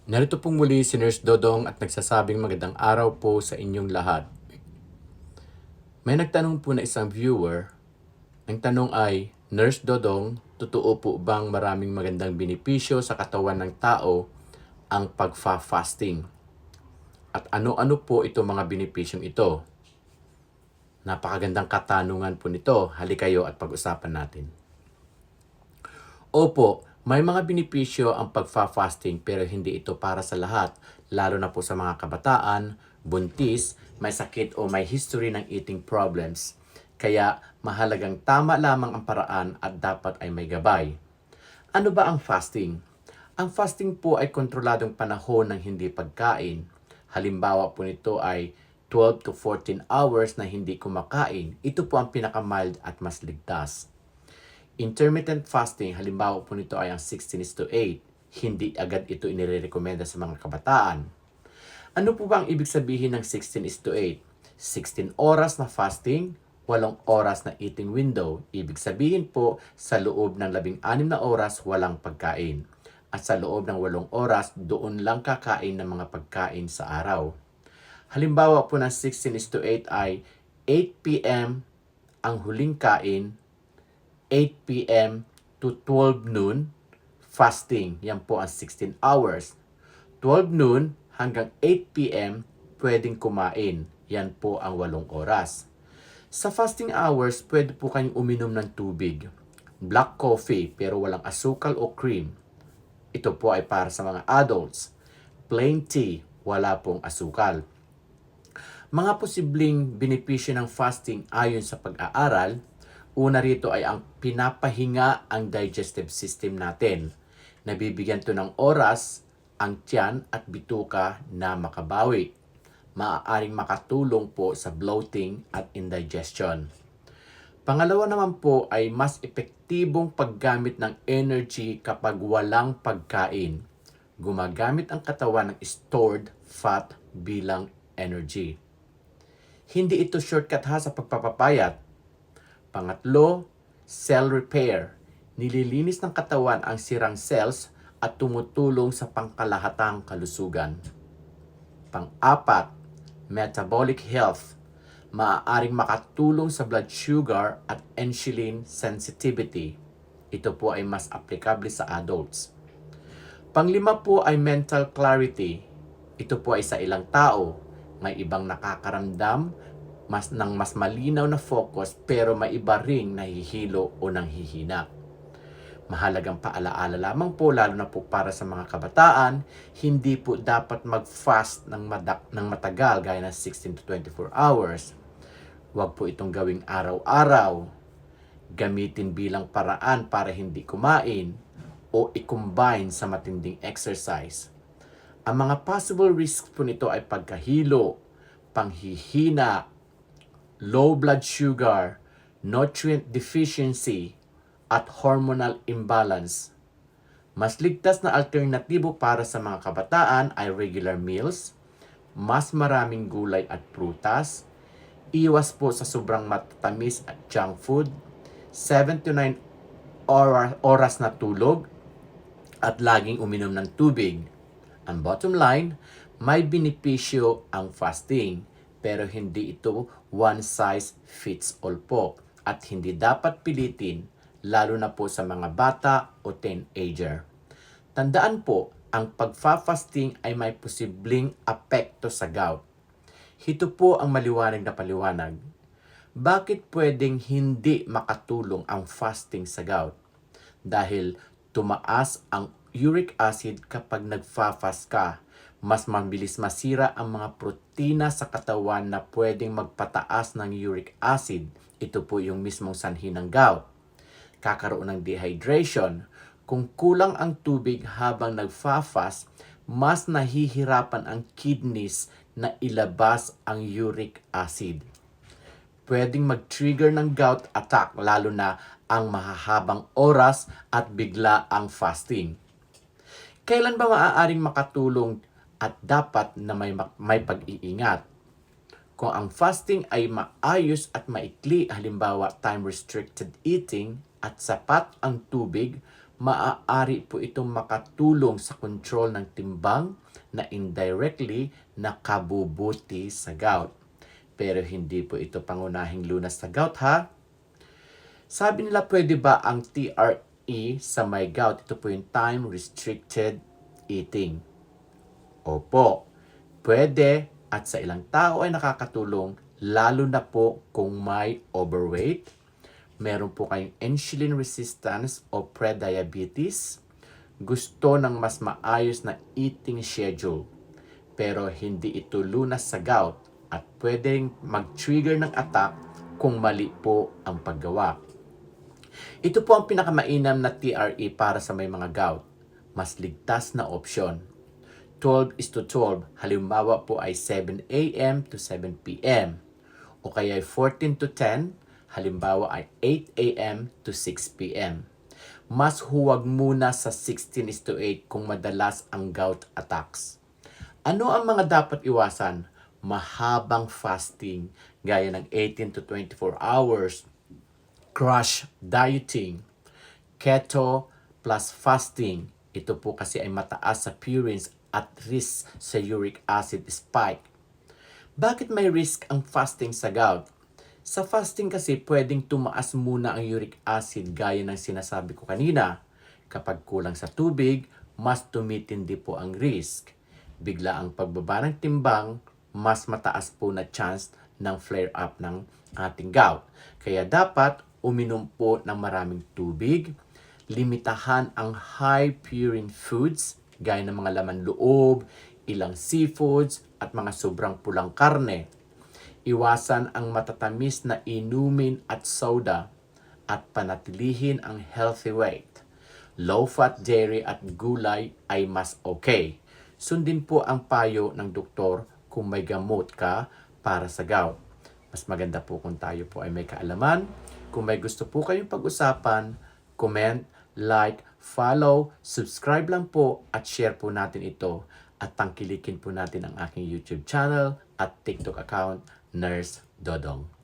Narito pong muli si Nurse Dodong at nagsasabing magandang araw po sa inyong lahat. May nagtanong po na isang viewer. Ang tanong ay, Nurse Dodong, totoo po bang maraming magandang benepisyo sa katawan ng tao ang pagfa-fasting? At ano-ano po itong mga benepisyong ito? Napakagandang katanungan po nito. Halika kayo at pag-usapan natin. Opo, may mga benepisyo ang pagfa-fasting pero hindi ito para sa lahat, lalo na po sa mga kabataan, buntis, may sakit o may history ng eating problems. Kaya mahalagang tama lamang ang paraan at dapat ay may gabay. Ano ba ang fasting? Ang fasting po ay kontroladong panahon ng hindi pagkain. Halimbawa po nito ay 12 to 14 hours na hindi kumakain. Ito po ang pinaka-mild at mas ligtas. Intermittent fasting, halimbawa po nito ay ang 16:8. Hindi agad ito inirekomenda sa mga kabataan. Ano po ba ang ibig sabihin ng 16:8? 16 oras na fasting, 8 oras na eating window. Ibig sabihin po, sa loob ng 16 na oras walang pagkain. At sa loob ng 8 oras, doon lang kakain ng mga pagkain sa araw. Halimbawa po ng 16:8 ay 8 p.m. ang huling kain, 8 p.m. to 12 noon, fasting. Yan po ang 16 hours. 12 noon hanggang 8 p.m. pwedeng kumain. Yan po ang 8 oras. Sa fasting hours, pwede po kayong uminom ng tubig. Black coffee pero walang asukal o cream. Ito po ay para sa mga adults. Plain tea, wala pong asukal. Mga posibleng benepisyo ng fasting ayon sa pag-aaral, una rito ay ang pinapahinga ang digestive system natin. Nabibigyan to ng oras ang tiyan at bituka na makabawi. Maaaring makatulong po sa bloating at indigestion. Pangalawa naman po ay mas epektibong paggamit ng energy kapag walang pagkain. Gumagamit ang katawan ng stored fat bilang energy. Hindi ito shortcut sa pagpapapayat. Pangatlo, cell repair. Nililinis ng katawan ang sirang cells at tumutulong sa pangkalahatang kalusugan. Pang-apat, metabolic health. Maaaring makatulong sa blood sugar at insulin sensitivity. Ito po ay mas aplikable sa adults. Panglima po ay mental clarity. Ito po ay sa ilang tao. May ibang nakakaramdam ng mas malinaw na focus pero may iba ring nahihilo o nanghihina. Mahalagang paalaala lamang po, lalo na po para sa mga kabataan, hindi po dapat mag-fast ng matagal gaya ng 16 to 24 hours. Huwag po itong gawing araw-araw. Gamitin bilang paraan para hindi kumain o i-combine sa matinding exercise. Ang mga possible risks po nito ay pagkahilo, panghihina, low blood sugar, nutrient deficiency, at hormonal imbalance. Mas ligtas na alternatibo para sa mga kabataan ay regular meals, mas maraming gulay at prutas, iwas po sa sobrang matatamis at junk food, 7 to 9 oras na tulog, at laging uminom ng tubig. Ang bottom line, may benepisyo ang fasting, pero hindi ito one size fits all po at hindi dapat pilitin, lalo na po sa mga bata o teenager. Tandaan po, ang pagfa-fasting ay may posibleng apekto sa gout. Ito po ang maliwanag na paliwanag. Bakit pwedeng hindi makatulong ang fasting sa gout? Dahil tumaas ang uric acid kapag nagfa-fast ka. Mas mabilis masira ang mga protina sa katawan na pwedeng magpataas ng uric acid. Ito po yung mismong sanhi ng gout. Kakaroon ng dehydration. Kung kulang ang tubig habang nagfa-fast, mas nahihirapan ang kidneys na ilabas ang uric acid. Pwedeng mag-trigger ng gout attack, lalo na ang mahahabang oras at bigla ang fasting. Kailan ba maaaring makatulong at dapat na may pag-iingat? Kung ang fasting ay maayos at maikli, halimbawa time-restricted eating at sapat ang tubig, maaari po itong makatulong sa control ng timbang na indirectly nakabubuti sa gout. Pero hindi po ito pangunahing lunas sa gout ha. Sabi nila pwede ba ang TRE sa may gout? Ito po yung time restricted eating. Opo, pwede at sa ilang tao ay nakakatulong lalo na po kung may overweight, meron po kayong insulin resistance o prediabetes, gusto ng mas maayos na eating schedule, pero hindi ito lunas sa gout at pwedeng mag-trigger ng attack kung mali po ang paggawa. Ito po ang pinakamainam na TRE para sa may mga gout. Mas ligtas na opsyon. 12:12, halimbawa po ay 7 a.m. to 7 p.m. O kaya 14:10, halimbawa ay 8 a.m. to 6 p.m. Mas huwag muna sa 16:8 kung madalas ang gout attacks. Ano ang mga dapat iwasan? Mahabang fasting, gaya ng 18 to 24 hours, crash dieting, keto plus fasting. Ito po kasi ay mataas sa purines at risk sa uric acid spike. Bakit may risk ang fasting sa gout? Sa fasting kasi pwedeng tumaas muna ang uric acid gaya ng sinasabi ko kanina. Kapag kulang sa tubig, mas tumitindi po ang risk. Bigla ang pagbaba ng timbang, mas mataas po na chance ng flare-up ng ating gout. Kaya dapat uminom po ng maraming tubig, limitahan ang high purine foods, gaya ng mga laman loob, ilang seafoods, at mga sobrang pulang karne. Iwasan ang matatamis na inumin at soda, at panatilihin ang healthy weight. Low-fat dairy at gulay ay mas okay. Sundin po ang payo ng doktor kung may gamot ka para sa gout. Mas maganda po kung tayo po ay may kaalaman. Kung may gusto po kayong pag-usapan, comment, like, follow, subscribe lang po at share po natin ito. At tangkilikin po natin ang aking YouTube channel at TikTok account, Nurse Dodong.